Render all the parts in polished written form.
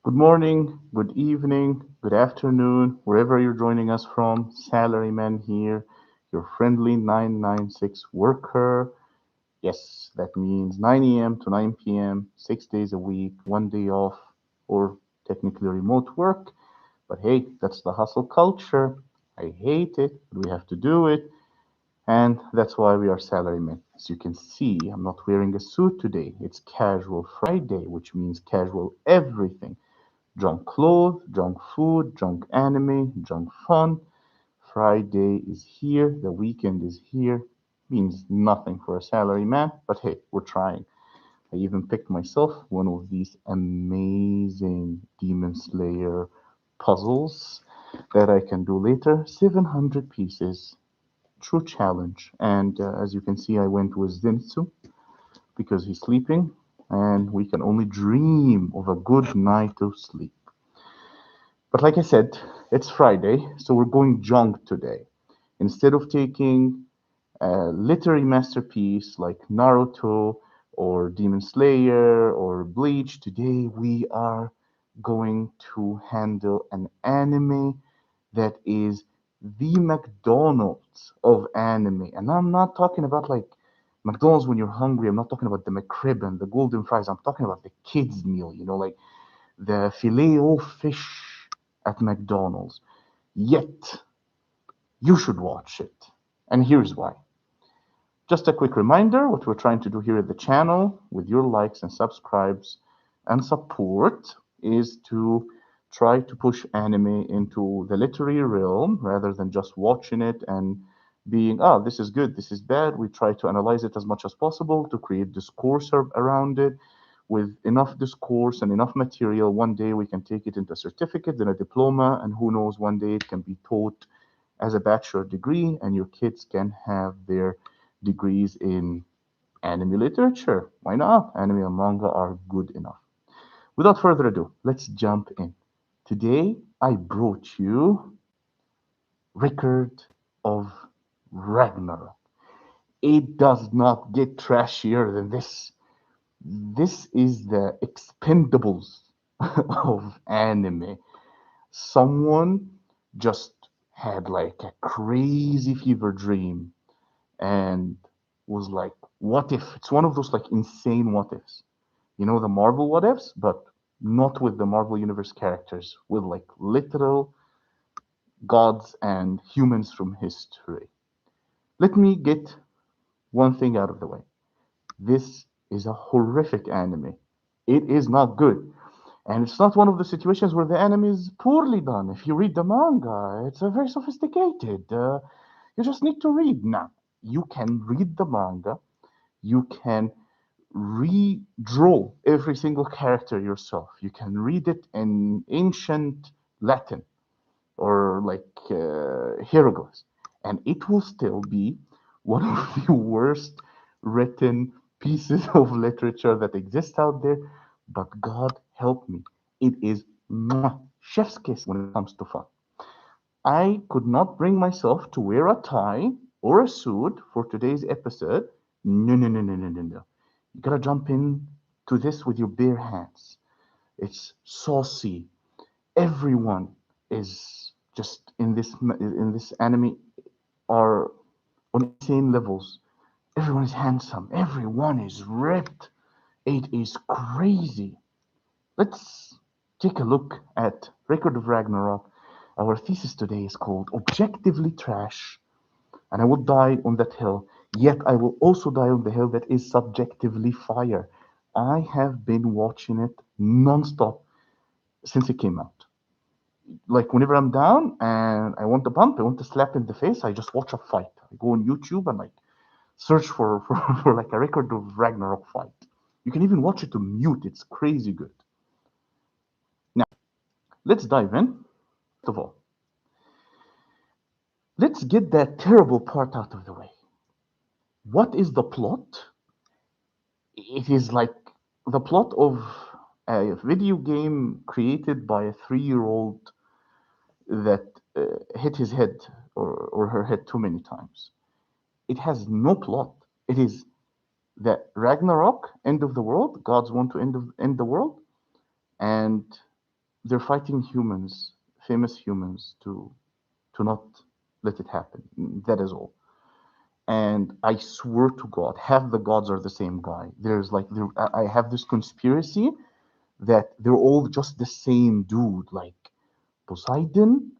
Good morning, good evening, good afternoon, wherever you're joining us from. Salaryman here, your friendly 996 worker. Yes, that means 9 a.m. to 9 p.m., 6 days a week, 1 day off, or technically remote work. But hey, that's the hustle culture. I hate it, but we have to do it. And that's why we are salarymen. As you can see, I'm not wearing a suit today. It's casual Friday, which means casual everything. Junk clothes, junk food, junk anime, junk fun. Friday is here, the weekend is here. Means nothing for a salary man, but hey, we're trying. I even picked myself one of these amazing Demon Slayer puzzles that I can do later. 700 pieces, true challenge. And as you can see, I went with Zenitsu because he's sleeping, and we can only dream of a good night of sleep. But like I said, it's Friday, so we're going junk today. Instead of taking a literary masterpiece like Naruto or Demon Slayer or Bleach, today we are going to handle an anime that is the McDonald's of anime. And I'm not talking about like McDonald's when you're hungry. I'm not talking about the McRib and the golden fries. I'm talking about the kids' meal, like the filet o fish at McDonald's. Yet, you should watch it. And here's why. Just a quick reminder what we're trying to do here at the channel with your likes and subscribes and support is to try to push anime into the literary realm rather than just watching it and being, this is good, this is bad. We try to analyze it as much as possible to create discourse around it. With enough discourse and enough material, one day we can take it into a certificate, then a diploma, and who knows, one day it can be taught as a bachelor degree, and your kids can have their degrees in anime literature. Why not? Anime and manga are good enough. Without further ado, let's jump in. Today, I brought you Record of Ragnarok. It does not get trashier than this. This is the expendables of anime. Someone just had like a crazy fever dream and was like, what if? It's one of those like insane what ifs. The Marvel what ifs, but not with the Marvel Universe characters, with like literal gods and humans from history. Let me get one thing out of the way. This is a horrific anime. It is not good. And it's not one of the situations where the anime is poorly done. If you read the manga, it's a very sophisticated. You just need to read. Now, you can read the manga, you can redraw every single character yourself. You can read it in ancient Latin or like hieroglyphs, and it will still be one of the worst written pieces of literature that exists out there. But God help me, it is chef's kiss when it comes to fun. I could not bring myself to wear a tie or a suit for today's episode. No, no, no, no, no, no, no. You gotta jump in to this with your bare hands. It's saucy. Everyone is just in this anime are on insane levels. Everyone is handsome. Everyone is ripped. It is crazy. Let's take a look at Record of Ragnarok. Our thesis today is called Objectively Trash, and I will die on that hill. Yet I will also die on the hill that is subjectively fire. I have been watching it nonstop since it came out. Like whenever I'm down and I want a bump, I want to slap in the face, I just watch a fight. I go on YouTube and like search for like a Record of Ragnarok fight. You can even watch it on mute. It's crazy good. Now, let's dive in. First of all, let's get that terrible part out of the way. What is the plot? It is like the plot of a video game created by a 3-year-old that hit his head or her head too many times. It has no plot. It is that Ragnarok, end of the world, gods want to end the world, and they're fighting humans, famous humans, to not let it happen. That is all. And I swear to God, half the gods are the same guy. There's like I have this conspiracy that they're all just the same dude, like Poseidon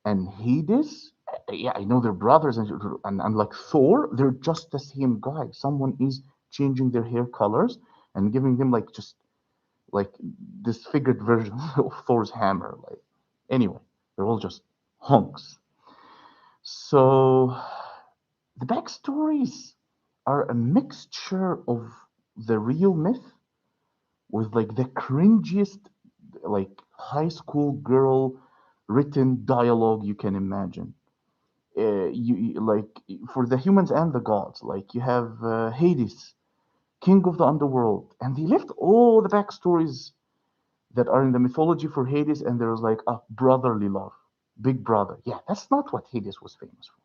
and Hades. Yeah, I know they're brothers, and like Thor, they're just the same guy. Someone is changing their hair colors and giving them like just like disfigured version of Thor's hammer. Like anyway, they're all just hunks. So the backstories are a mixture of the real myth with like the cringiest like high school girl written dialogue you can imagine. Like for the humans and the gods, like you have Hades, king of the underworld, and they left all the backstories that are in the mythology for Hades, and there's like a brotherly love, big brother. Yeah, that's not what Hades was famous for.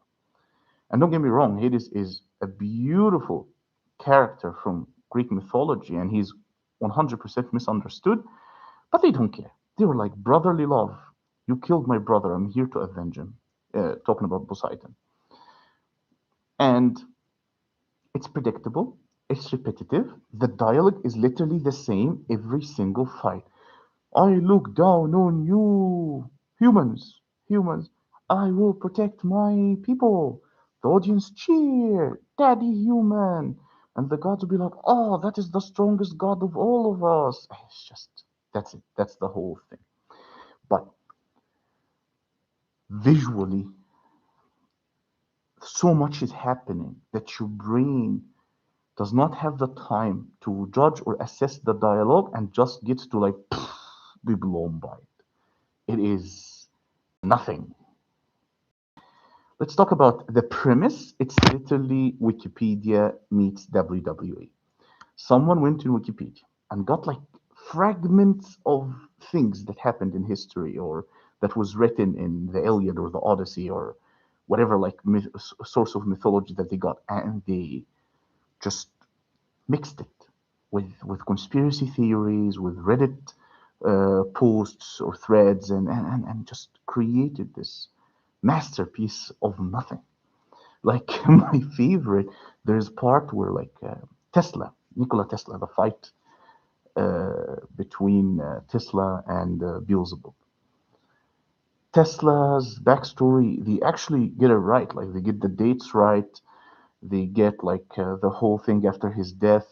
And don't get me wrong, Hades is a beautiful character from Greek mythology, and he's 100% misunderstood, but they don't care. They were like brotherly love. You killed my brother. I'm here to avenge him. Talking about Poseidon. And it's predictable, it's repetitive. The dialogue is literally the same every single fight. I look down on you, humans, humans. I will protect my people. The audience cheer, Daddy Human. And the gods will be like, oh, that is the strongest god of all of us. It's just, that's it. That's the whole thing. But visually, so much is happening that your brain does not have the time to judge or assess the dialogue and just gets to like be blown by it. It is nothing. Let's talk about the premise. It's literally Wikipedia meets WWE. Someone went in Wikipedia and got like fragments of things that happened in history or that was written in the Iliad or the Odyssey or whatever like source of mythology that they got, and they just mixed it with conspiracy theories, with Reddit posts or threads, and just created this masterpiece of nothing. Like my favorite, there's part where like Tesla, Nikola Tesla, the fight between Tesla and Beelzebub. Tesla's backstory, they actually get it right. Like they get the dates right. They get like the whole thing after his death,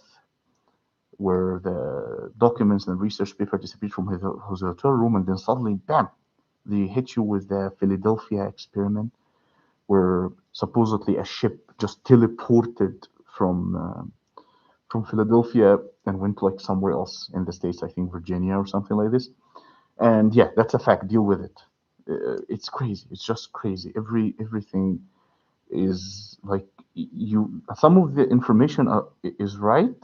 where the documents and research paper disappeared from his hotel room, and then suddenly, bam, they hit you with the Philadelphia experiment, where supposedly a ship just teleported from Philadelphia and went like somewhere else in the states, I think Virginia or something like this. And yeah, that's a fact. Deal with it. It's crazy. It's just crazy. Everything is like you. Some of the information is right,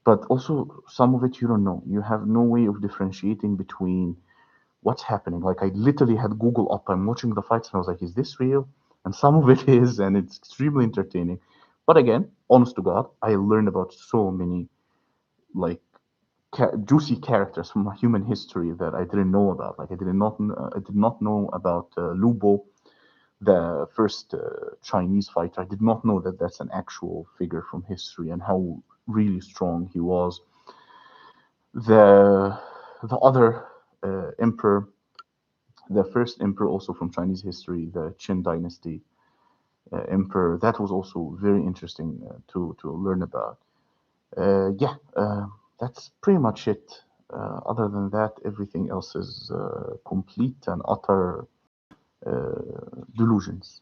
but also some of it you don't know. You have no way of differentiating between what's happening. Like I literally had Google up. I'm watching the fights and I was like, is this real? And some of it is, and it's extremely entertaining. But again, honest to God, I learned about so many like juicy characters from human history that I didn't know about. Like I did not know about Lubo, the first Chinese fighter. I did not know that that's an actual figure from history and how really strong he was. The the other emperor, the first emperor also from Chinese history, the Qin dynasty emperor, that was also very interesting to learn about. Yeah, that's pretty much it. Other than that, everything else is complete and utter delusions.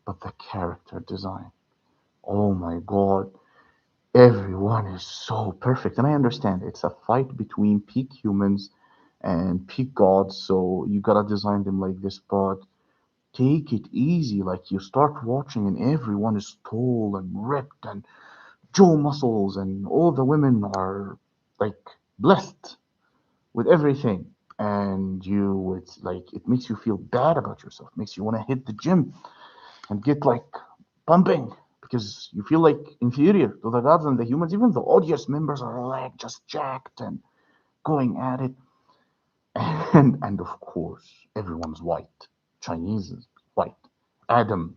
But the character design, oh my god, everyone is so perfect. And I understand it's a fight between peak humans and peak gods, so you gotta design them like this, but take it easy. Like you start watching, and everyone is tall and ripped and jaw muscles, and all the women are like blessed with everything. And you, it's like it makes you feel bad about yourself, makes you want to hit the gym and get like pumping because you feel like inferior to the gods and the humans. Even the audience members are like just jacked and going at it. And of course, everyone's white. Chinese is white. Adam,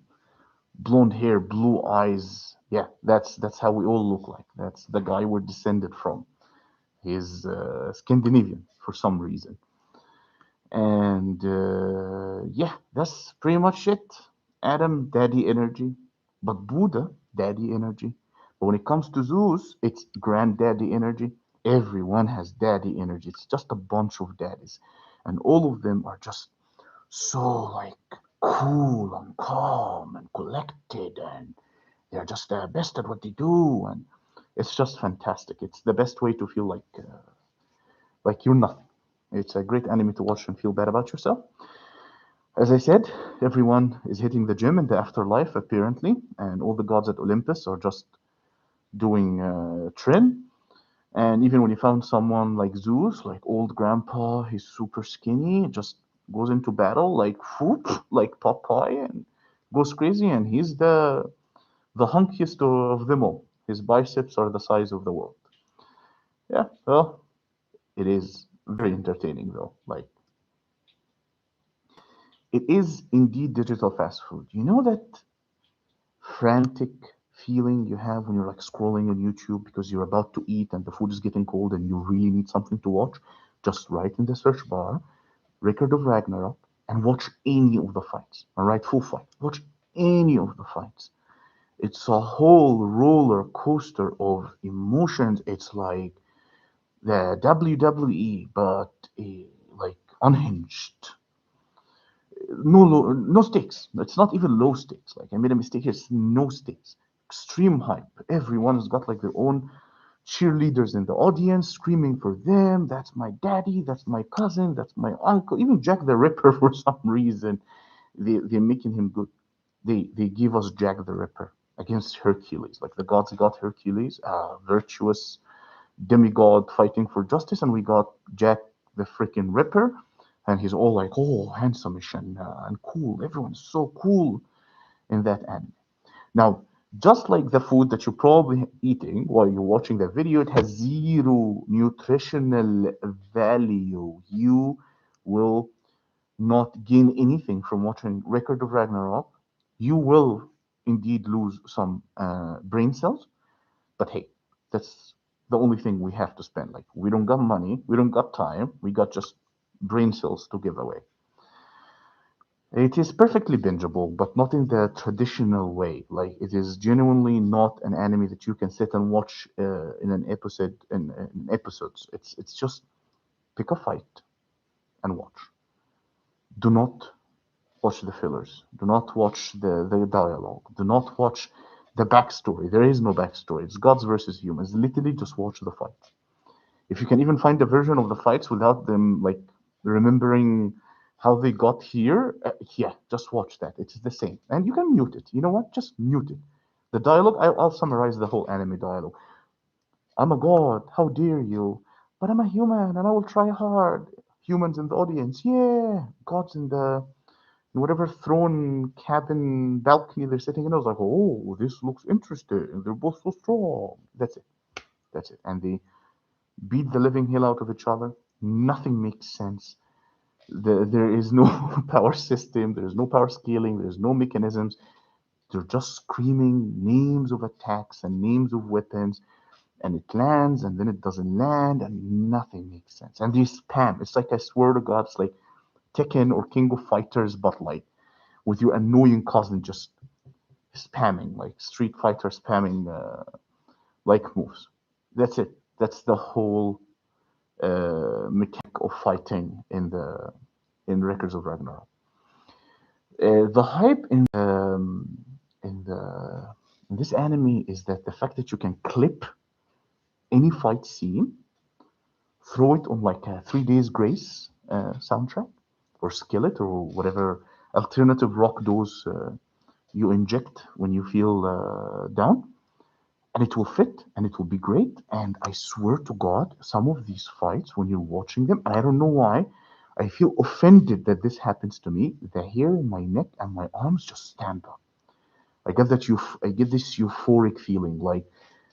blonde hair, blue eyes. Yeah, that's how we all look like. That's the guy we're descended from. He's Scandinavian for some reason. And yeah, that's pretty much it. Adam, daddy energy. But Buddha, daddy energy. But when it comes to Zeus, it's granddaddy energy. Everyone has daddy energy. It's just a bunch of daddies. And all of them are just so like cool and calm and collected, and they're just the best at what they do. And it's just fantastic. It's the best way to feel like you're nothing. It's a great anime to watch and feel bad about yourself. As I said, everyone is hitting the gym in the afterlife, apparently, and all the gods at Olympus are just doing trim. And even when you found someone like Zeus, like old grandpa, he's super skinny, just goes into battle like whoop, like Popeye, and goes crazy, and he's the hunkiest of them all. His biceps are the size of the world. Yeah, well, it is very entertaining though. Like, it is indeed digital fast food. You know that frantic feeling you have when you're like scrolling on YouTube because you're about to eat and the food is getting cold and you really need something to watch? Just write in the search bar Record of Ragnarok and watch any of the fights. All right, full fight. Watch any of the fights. It's a whole roller coaster of emotions. It's like the WWE, but like unhinged. No stakes. It's not even low stakes. Like I made a mistake. It's no stakes. Extreme hype. Everyone has got like their own cheerleaders in the audience screaming for them. That's my daddy. That's my cousin. That's my uncle. Even Jack the Ripper for some reason. They're making him good. They give us Jack the Ripper against Hercules. Like the gods got Hercules, virtuous demigod fighting for justice, and we got Jack the freaking Ripper, and he's all like, oh, handsome-ish and cool. Everyone's so cool in that anime. Now, just like the food that you're probably eating while you're watching the video, it has zero nutritional value. You will not gain anything from watching Record of Ragnarok. You will indeed lose some brain cells, but hey, that's the only thing we have to spend. Like, we don't got money, we don't got time, we got just brain cells to give away. It is perfectly bingeable, but not in the traditional way. Like, it is genuinely not an anime that you can sit and watch in an episode in episodes. It's just pick a fight and watch. Do not watch the fillers. Do not watch the dialogue. Do not watch the backstory. There is no backstory. It's gods versus humans. Literally, just watch the fight. If you can even find a version of the fights without them like remembering how they got here, yeah, just watch that. It's the same, and you can mute it. You know what? Just mute it. The dialogue. I'll summarize the whole anime dialogue. I'm a god. How dare you? But I'm a human, and I will try hard. Humans in the audience, yeah. Gods in the whatever throne cabin balcony they're sitting in. I was like, oh, this looks interesting. They're both so strong. That's it. That's it. And they beat the living hell out of each other. Nothing makes sense. There is no power system. There's no power scaling. There's no mechanisms. They're just screaming names of attacks and names of weapons, and it lands and then it doesn't land, and nothing makes sense. And they spam. It's like, I swear to God, it's like Tekken or King of Fighters, but like with your annoying cousin just spamming, like Street Fighter spamming like moves. That's it. That's the whole mechanic of fighting in Records of Ragnarok. The hype in the in this anime is that the fact that you can clip any fight scene, throw it on like a 3 Days Grace soundtrack or Skillet or whatever alternative rock dose you inject when you feel down, and it will fit and it will be great. And I swear to God, some of these fights, when you're watching them, and I don't know why, I feel offended that this happens to me. The hair on my neck and my arms just stand up. I get this euphoric feeling. Like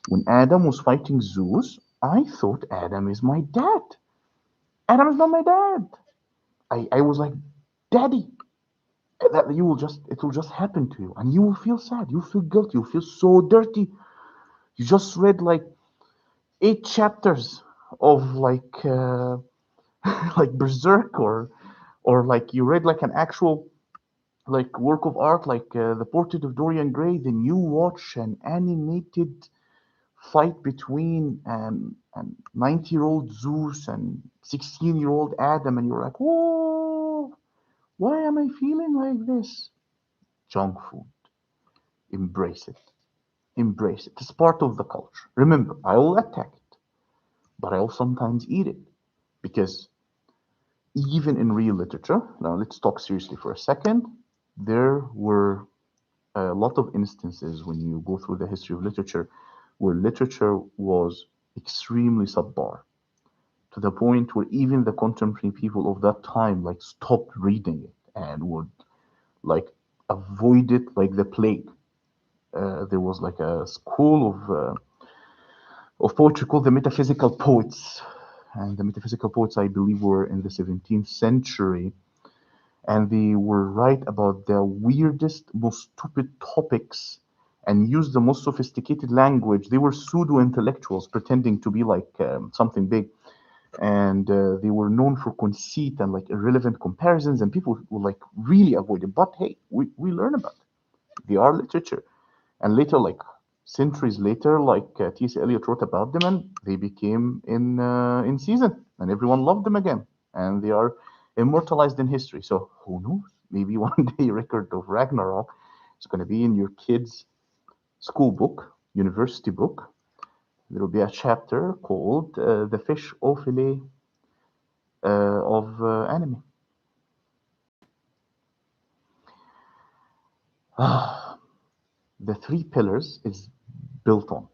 when Adam was fighting Zeus, I thought Adam is my dad. Adam is not my dad. I was like, Daddy, that it will just happen to you, and you will feel sad, you feel guilty, you feel so dirty. You just read like 8 chapters of like Berserk, or like you read like an actual like work of art, like the Portrait of Dorian Gray. Then you watch an animated fight between 90-year-old Zeus and 16-year-old Adam, and you're like, whoa, why am I feeling like this? Junk food. Embrace it. Embrace it. It's part of the culture. Remember, I will attack it, but I will sometimes eat it, because even in real literature, now let's talk seriously for a second, there were a lot of instances when you go through the history of literature where literature was extremely subpar, to the point where even the contemporary people of that time like stopped reading it and would like avoid it like the plague. There was like a school of poetry called the metaphysical poets, and the metaphysical poets, I believe, were in the 17th century, and they were write about the weirdest, most stupid topics and used the most sophisticated language. They were pseudo intellectuals pretending to be like something big, and they were known for conceit and like irrelevant comparisons, and people would like really avoid it. But hey, we learn about it. They are literature. And later, like centuries later, like T.S. Eliot wrote about them, and they became in season, and everyone loved them again, and they are immortalized in history. So who knows? Maybe one day, Record of Ragnarok is going to be in your kids' school book, university book. There will be a chapter called "The Fish Au Filet of Anime." The three pillars is built on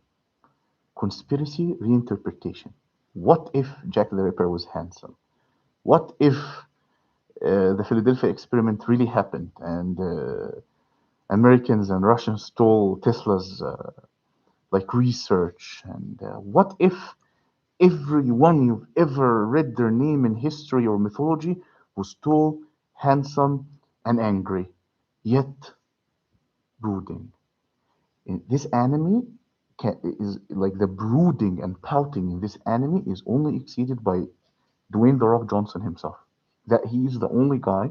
conspiracy reinterpretation. What if Jack the Ripper was handsome? What if the Philadelphia experiment really happened, and Americans and Russians stole Tesla's like research? And what if everyone you've ever read their name in history or mythology was tall, handsome, and angry, yet brooding? In this anime is like the brooding and pouting in this anime is only exceeded by Dwayne The Rock Johnson himself. That he is the only guy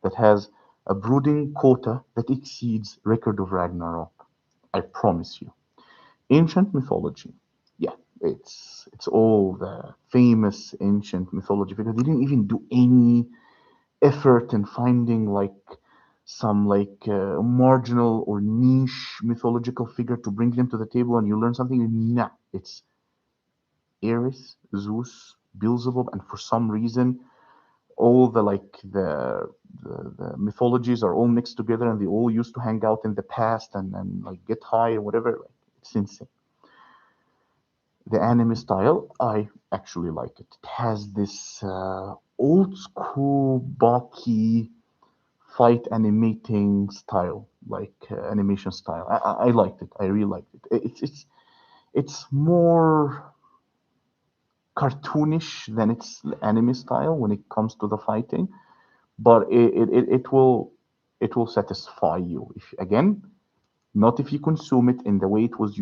that has a brooding quota that exceeds Record of Ragnarok. I promise you. Ancient mythology. Yeah, it's all the famous ancient mythology, because they didn't even do any effort in finding like some like marginal or niche mythological figure to bring them to the table and you learn something. Nah, it's Ares, Zeus, Beelzebub, and for some reason all the mythologies are all mixed together, and they all used to hang out in the past and like get high or whatever. Like, it's insane. The anime style, I actually like it. It has this old school Baki fight animating style, like animation style. I liked it. I really liked it. It's more cartoonish than its anime style when it comes to the fighting, but it will satisfy you if, again, not if you consume it in the way it was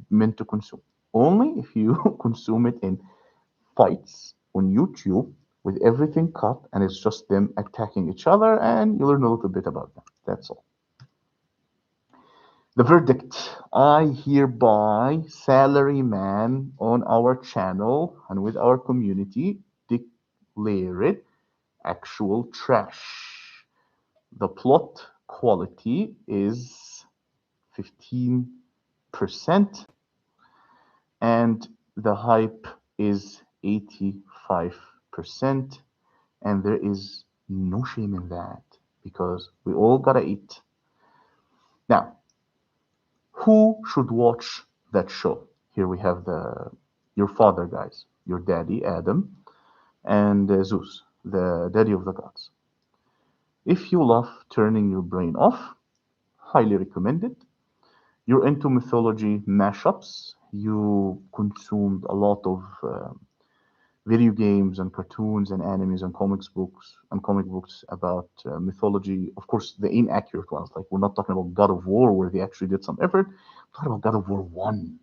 meant to consume. Only if you consume it in fights on YouTube with everything cut and it's just them attacking each other, and you learn a little bit about them. That's all. The verdict: I hereby, salaryman on our channel and with our community, declare it actual trash. The plot quality is 15%, and the hype is 85%, and there is no shame in that, because we all gotta eat. Now, who should watch that show? Here we have your father, guys, your daddy, Adam, and Zeus, the daddy of the gods. If you love turning your brain off, highly recommend it. You're into mythology mashups. You consumed a lot of video games and cartoons and animes and comic books about mythology. Of course, the inaccurate ones. Like we're not talking about God of War where they actually did some effort. We're talking about God of War One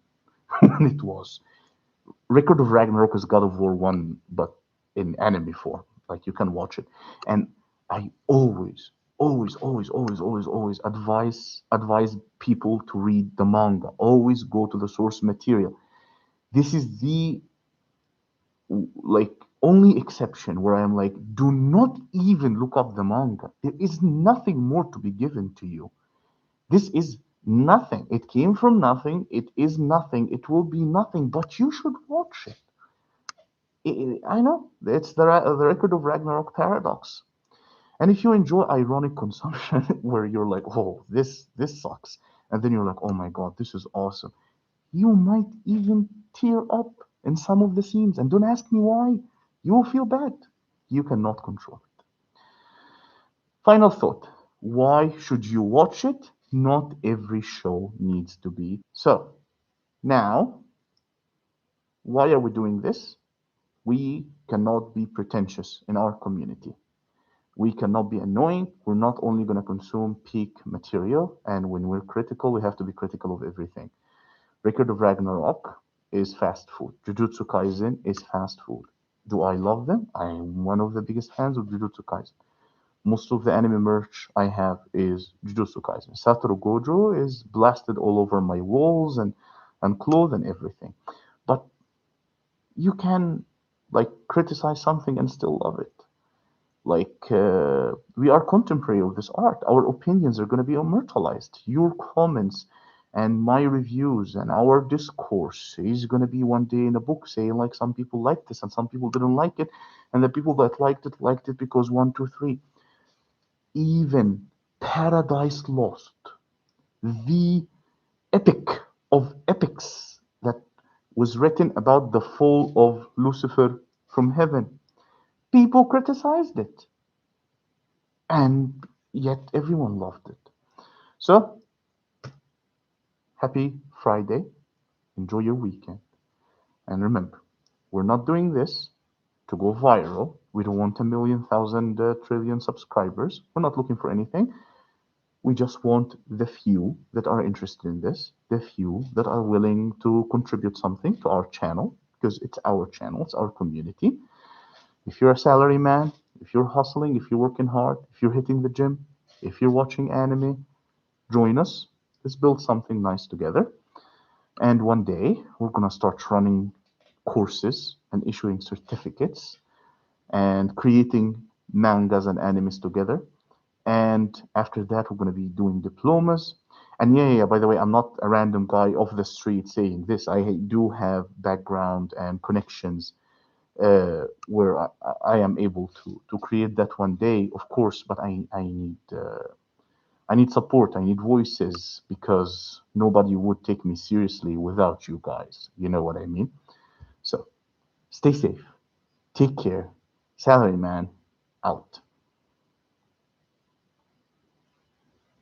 when it was. Record of Ragnarok is God of War One, but in anime form. Like you can watch it, and I always advise people to read the manga. Always go to the source material. This is the like only exception where I'm like, do not even look up the manga. There is nothing more to be given to you. This is nothing. It came from nothing. It is nothing. It will be nothing. But you should watch it. I know it's the record of Ragnarok paradox. And if you enjoy ironic consumption, where you're like, oh, this sucks, and then you're like, oh my god, this is awesome, you might even tear up in some of the scenes. And don't ask me why. You will feel bad. You cannot control it. Final thought. Why should you watch it? Not every show needs to be so. Now, why are we doing this? We cannot be pretentious in our community. We cannot be annoying. We're not only going to consume peak material, and when we're critical, we have to be critical of everything. Record of Ragnarok is fast food. Jujutsu Kaisen is fast food. Do I love them? I am one of the biggest fans of Jujutsu Kaisen. Most of the anime merch I have is Jujutsu Kaisen. Satoru Gojo is blasted all over my walls and clothes and everything. But you can like criticize something and still love it. We are contemporary of this art. Our opinions are going to be immortalized. Your comments and my reviews and our discourse is going to be one day in a book saying like some people liked this and some people didn't like it, and the people that liked it because one, two, three. Even Paradise Lost, the epic of epics that was written about the fall of Lucifer from heaven, people criticized it, and yet everyone loved it. So, happy Friday. Enjoy your weekend. And remember, we're not doing this to go viral. We don't want a million, thousand, trillion subscribers. We're not looking for anything. We just want the few that are interested in this, the few that are willing to contribute something to our channel, because it's our channel, it's our community. If you're a salary man, if you're hustling, if you're working hard, if you're hitting the gym, if you're watching anime, join us. Let's build something nice together. And one day we're gonna start running courses and issuing certificates and creating mangas and animes together. And after that, we're gonna be doing diplomas. And yeah, by the way, I'm not a random guy off the street saying this. I do have background and connections where I am able to create that one day, of course. But I need support. I need voices because nobody would take me seriously without you guys. You know what I mean? So stay safe. Take care. Salaryman out.